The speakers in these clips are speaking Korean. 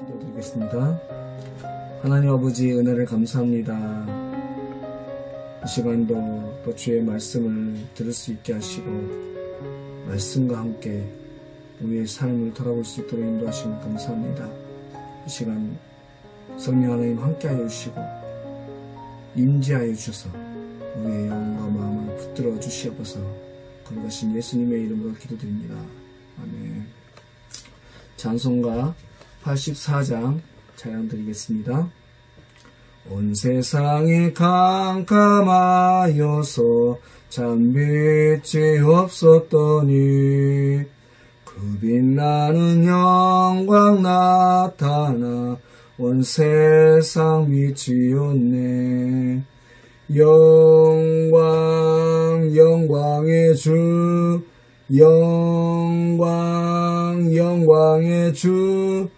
기도드리겠습니다. 하나님 아버지 은혜를 감사합니다. 이 시간도 또 주의 말씀을 들을 수 있게 하시고 말씀과 함께 우리의 삶을 돌아볼 수 있도록 인도하시면 감사합니다. 이 시간 성령 하나님 함께하여 주시고 임재하여 주셔서 우리의 영과 마음을 붙들어 주시옵소서. 거룩하신 예수님의 이름으로 기도드립니다. 아멘. 찬송가 84장 찬양 드리겠습니다. 온 세상이 캄캄하여서 참 빛이 없었더니 그 빛나는 영광 나타나 온 세상 빛이었네. 영광의 주, 영광의 주,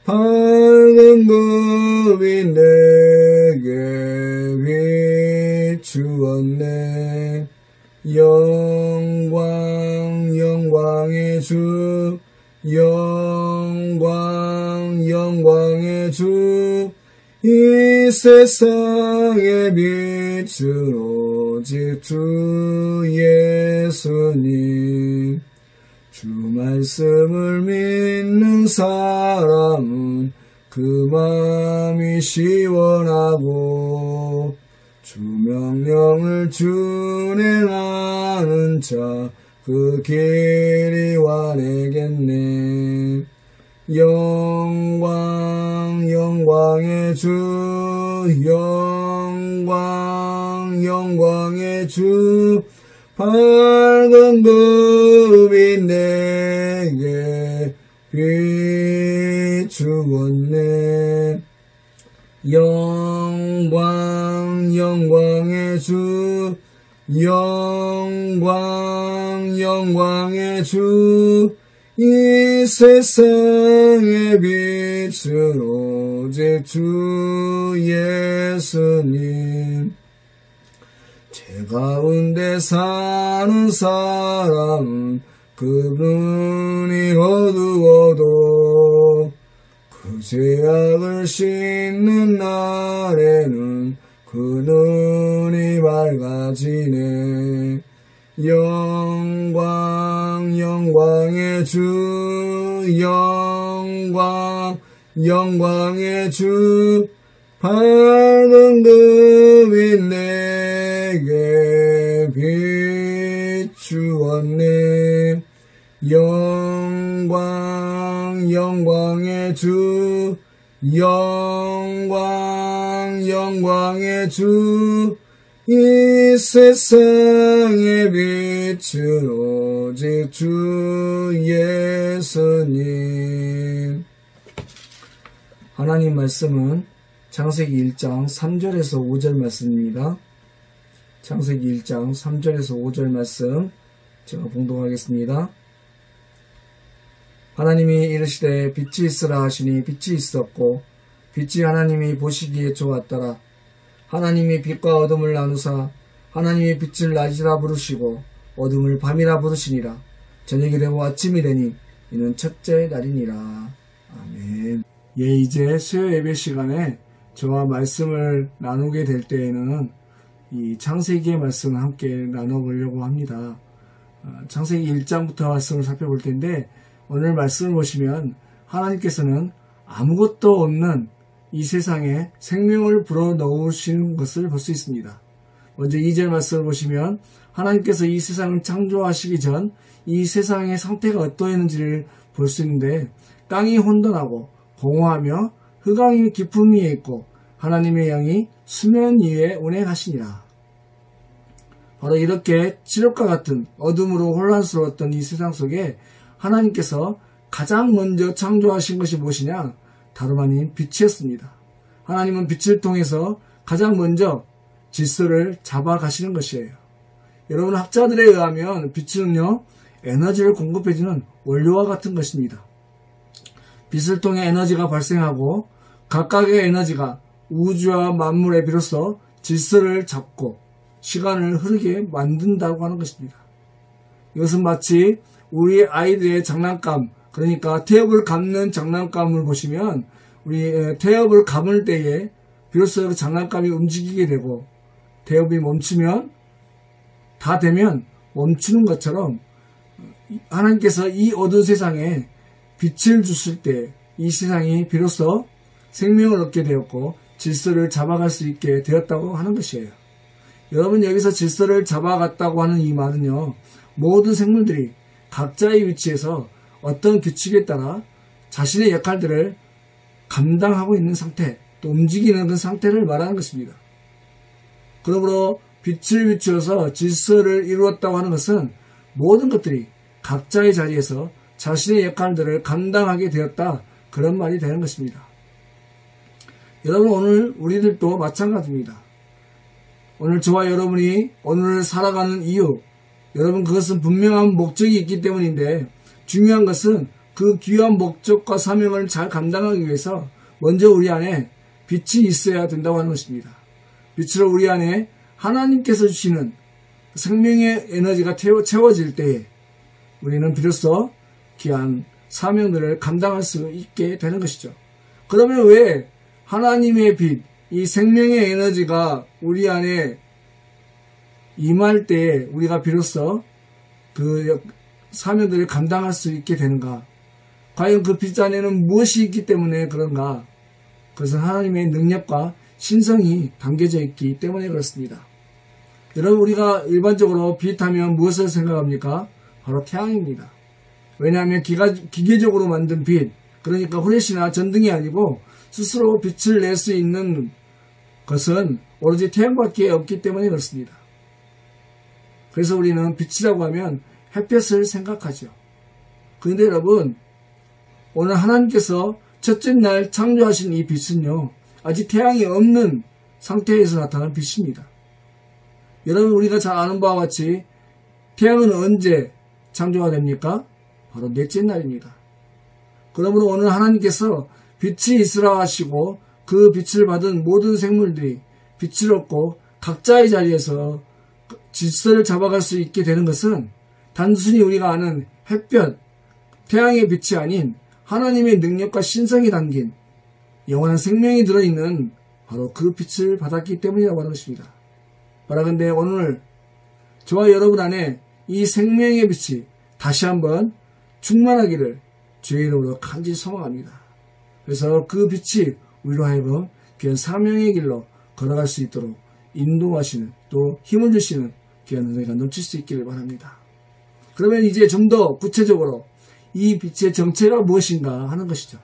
밝은 급이 내게 비추었네. 영광의 주, 영광의 주, 이 세상의 빛은 오직 주 예수님. 주 말씀을 믿는 사람은 그 마음이 시원하고 주 명령을 준행하는 자 그 길이 완하겠네. 영광의 주, 영광의 주, 밝은 급이 내게 비추었네. 영광의 주, 영광의 주, 이 세상의 빛은 오직 주 예수님. 죄 가운데 사는 사람은 그 눈이 어두워도 그 죄악을 씻는 날에는 그 눈이 밝아지네. 영광의 주, 영광의 주, 밝은 급이 내게 비추었네. 영광의 주, 영광의 주, 이 세상의 빛은 오직 주 예수님. 하나님 말씀은 창세기 1장 3절에서 5절 말씀입니다. 창세기 1장 3절에서 5절 말씀 제가 봉독하겠습니다. 하나님이 이르시되 빛이 있으라 하시니 빛이 있었고 빛이 하나님이 보시기에 좋았더라. 하나님이 빛과 어둠을 나누사 하나님이 빛을 낮이라 부르시고 어둠을 밤이라 부르시니라. 저녁이 되고 아침이 되니 이는 첫째 날이니라. 아멘. 이제 수요 예배 시간에 저와 말씀을 나누게 될 때에는 이 창세기의 말씀을 함께 나눠보려고 합니다. 창세기 1장부터 말씀을 살펴볼 텐데 오늘 말씀을 보시면 하나님께서는 아무것도 없는 이 세상에 생명을 불어넣으시는 것을 볼 수 있습니다. 먼저 2절 말씀을 보시면 하나님께서 이 세상을 창조하시기 전 이 세상의 상태가 어떠했는지를 볼 수 있는데 땅이 혼돈하고 공허하며 흑암이 깊음 위에 있고 하나님의 영이 수면 위에 운행하시니라. 바로 이렇게 칠흑과 같은 어둠으로 혼란스러웠던 이 세상 속에 하나님께서 가장 먼저 창조하신 것이 무엇이냐? 다름 아닌 빛이었습니다. 하나님은 빛을 통해서 가장 먼저 질서를 잡아가시는 것이에요. 여러분, 학자들에 의하면 빛은요, 에너지를 공급해주는 원료와 같은 것입니다. 빛을 통해 에너지가 발생하고 각각의 에너지가 우주와 만물에 비로소 질서를 잡고 시간을 흐르게 만든다고 하는 것입니다. 이것은 마치 우리 아이들의 장난감, 그러니까 태엽을 감는 장난감을 보시면 우리 태엽을 감을 때에 비로소 그 장난감이 움직이게 되고, 태엽이 멈추면, 다 되면 멈추는 것처럼 하나님께서 이 어두운 세상에 빛을 주실 때 이 세상이 비로소 생명을 얻게 되었고 질서를 잡아갈 수 있게 되었다고 하는 것이에요. 여러분, 여기서 질서를 잡아갔다고 하는 이 말은요, 모든 생물들이 각자의 위치에서 어떤 규칙에 따라 자신의 역할들을 감당하고 있는 상태, 또 움직이는 그 상태를 말하는 것입니다. 그러므로 빛을 비추어서 질서를 이루었다고 하는 것은 모든 것들이 각자의 자리에서 자신의 역할들을 감당하게 되었다, 그런 말이 되는 것입니다. 여러분, 오늘 우리들도 마찬가지입니다. 오늘 저와 여러분이 오늘 살아가는 이유, 여러분, 그것은 분명한 목적이 있기 때문인데, 중요한 것은 그 귀한 목적과 사명을 잘 감당하기 위해서 먼저 우리 안에 빛이 있어야 된다고 하는 것입니다. 빛으로 우리 안에 하나님께서 주시는 생명의 에너지가 채워질 때에 우리는 비로소 귀한 사명들을 감당할 수 있게 되는 것이죠. 그러면 왜 하나님의 빛, 이 생명의 에너지가 우리 안에 임할 때에 우리가 비로소 그 사명들을 감당할 수 있게 되는가? 과연 그 빛 안에는 무엇이 있기 때문에 그런가? 그것은 하나님의 능력과 신성이 담겨져 있기 때문에 그렇습니다. 여러분, 우리가 일반적으로 빛하면 무엇을 생각합니까? 바로 태양입니다. 왜냐하면 기계적으로 만든 빛, 그러니까 후레쉬나 전등이 아니고 스스로 빛을 낼 수 있는 것은 오로지 태양밖에 없기 때문에 그렇습니다. 그래서 우리는 빛이라고 하면 햇볕을 생각하죠. 그런데 여러분, 오늘 하나님께서 첫째 날 창조하신 이 빛은요, 아직 태양이 없는 상태에서 나타난 빛입니다. 여러분, 우리가 잘 아는 바와 같이 태양은 언제 창조가 됩니까? 바로 넷째 날입니다. 그러므로 오늘 하나님께서 빛이 있으라 하시고 그 빛을 받은 모든 생물들이 빛을 얻고 각자의 자리에서 질서를 잡아갈 수 있게 되는 것은 단순히 우리가 아는 햇볕, 태양의 빛이 아닌 하나님의 능력과 신성이 담긴 영원한 생명이 들어있는 바로 그 빛을 받았기 때문이라고 하는 것입니다. 바라건대 오늘 저와 여러분 안에 이 생명의 빛이 다시 한번 충만하기를 주의 이름으로 간절히 소망합니다. 그래서 그 빛이 우리로 하여금 귀한 사명의 길로 걸어갈 수 있도록 인도하시는, 또 힘을 주시는 귀한 은혜가 넘칠 수 있기를 바랍니다. 그러면 이제 좀 더 구체적으로 이 빛의 정체가 무엇인가 하는 것이죠.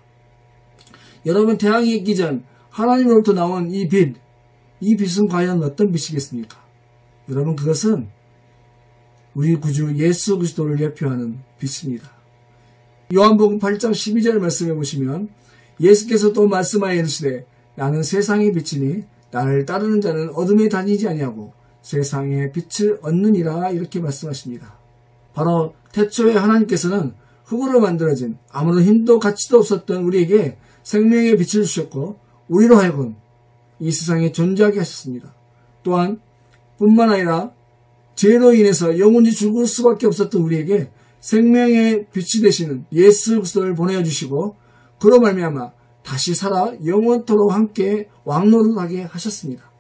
여러분, 태양이 있기 전 하나님으로부터 나온 이 빛은 과연 어떤 빛이겠습니까? 여러분, 그것은 우리 구주 예수 그리스도를 대표하는 빛입니다. 요한복음 8장 12절 말씀해 보시면 예수께서 또 말씀하여 이르시되 나는 세상의 빛이니 나를 따르는 자는 어둠에 다니지 아니하고 세상의 빛을 얻느니라, 이렇게 말씀하십니다. 바로 태초에 하나님께서는 흙으로 만들어진 아무런 힘도 가치도 없었던 우리에게 생명의 빛을 주셨고 우리로 하여금 이 세상에 존재하게 하셨습니다. 또한 뿐만 아니라 죄로 인해서 영원히 죽을 수밖에 없었던 우리에게 생명의 빛이 되시는 예수 그리스도를 보내주시고 그로 말미암아 다시 살아 영원토록 함께 왕노릇하게 하셨습니다.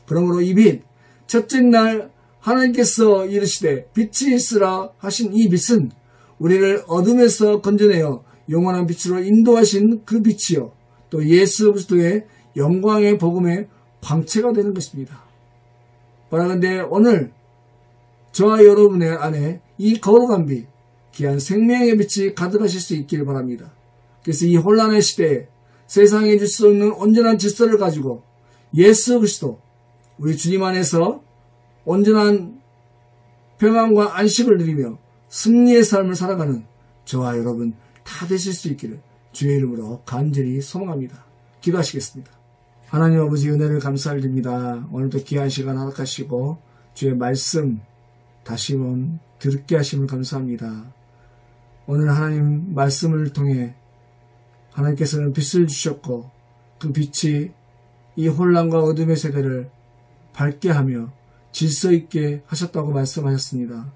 그러므로 이 빛, 첫째 날 하나님께서 이르시되 빛이 있으라 하신 이 빛은 우리를 어둠에서 건져내어 영원한 빛으로 인도하신 그 빛이요, 또 예수 그리스도의 영광의 복음의 광채가 되는 것입니다. 바라건대 오늘 저와 여러분의 안에 이 거룩한 빛, 귀한 생명의 빛이 가득하실 수 있기를 바랍니다. 그래서 이 혼란의 시대에 세상에 줄 수 없는 온전한 질서를 가지고 예수 그리스도, 우리 주님 안에서 온전한 평안과 안식을 누리며 승리의 삶을 살아가는 저와 여러분 다 되실 수 있기를 주의 이름으로 간절히 소망합니다. 기도하시겠습니다. 하나님 아버지, 은혜를 감사드립니다. 오늘도 귀한 시간 허락하시고 주의 말씀 다시 한번 듣게 하심을 감사합니다. 오늘 하나님 말씀을 통해 하나님께서는 빛을 주셨고 그 빛이 이 혼란과 어둠의 세대를 밝게 하며 질서 있게 하셨다고 말씀하셨습니다.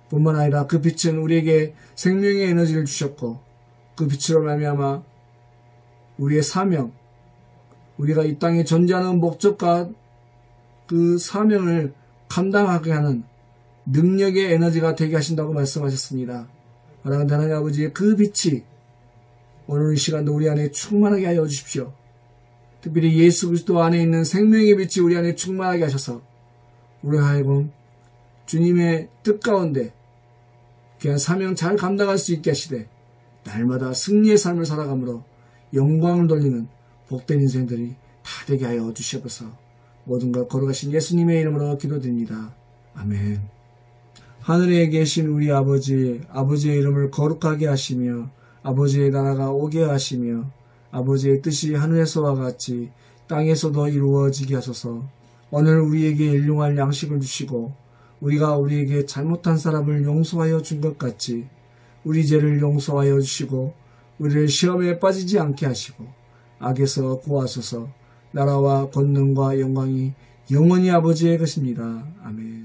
뿐만 아니라 그 빛은 우리에게 생명의 에너지를 주셨고 그 빛으로 말미암아 우리의 사명, 우리가 이 땅에 존재하는 목적과 그 사명을 감당하게 하는 능력의 에너지가 되게 하신다고 말씀하셨습니다. 사랑하는 하나님 아버지의 그 빛이 오늘 이 시간도 우리 안에 충만하게 하여 주십시오. 특별히 예수 그리스도 안에 있는 생명의 빛이 우리 안에 충만하게 하셔서 우리 하여금 주님의 뜻 가운데 귀한 사명 잘 감당할 수 있게 하시되 날마다 승리의 삶을 살아감으로 영광을 돌리는 복된 인생들이 다 되게 하여 주시옵소서. 모든 걸 걸어가신 예수님의 이름으로 기도드립니다. 아멘. 하늘에 계신 우리 아버지, 아버지의 이름을 거룩하게 하시며 아버지의 나라가 오게 하시며 아버지의 뜻이 하늘에서와 같이 땅에서도 이루어지게 하소서. 오늘 우리에게 일용할 양식을 주시고 우리가 우리에게 잘못한 사람을 용서하여 준 것 같이 우리 죄를 용서하여 주시고 우리를 시험에 빠지지 않게 하시고 악에서 구하소서. 나라와 권능과 영광이 영원히 아버지의 것입니다. 아멘.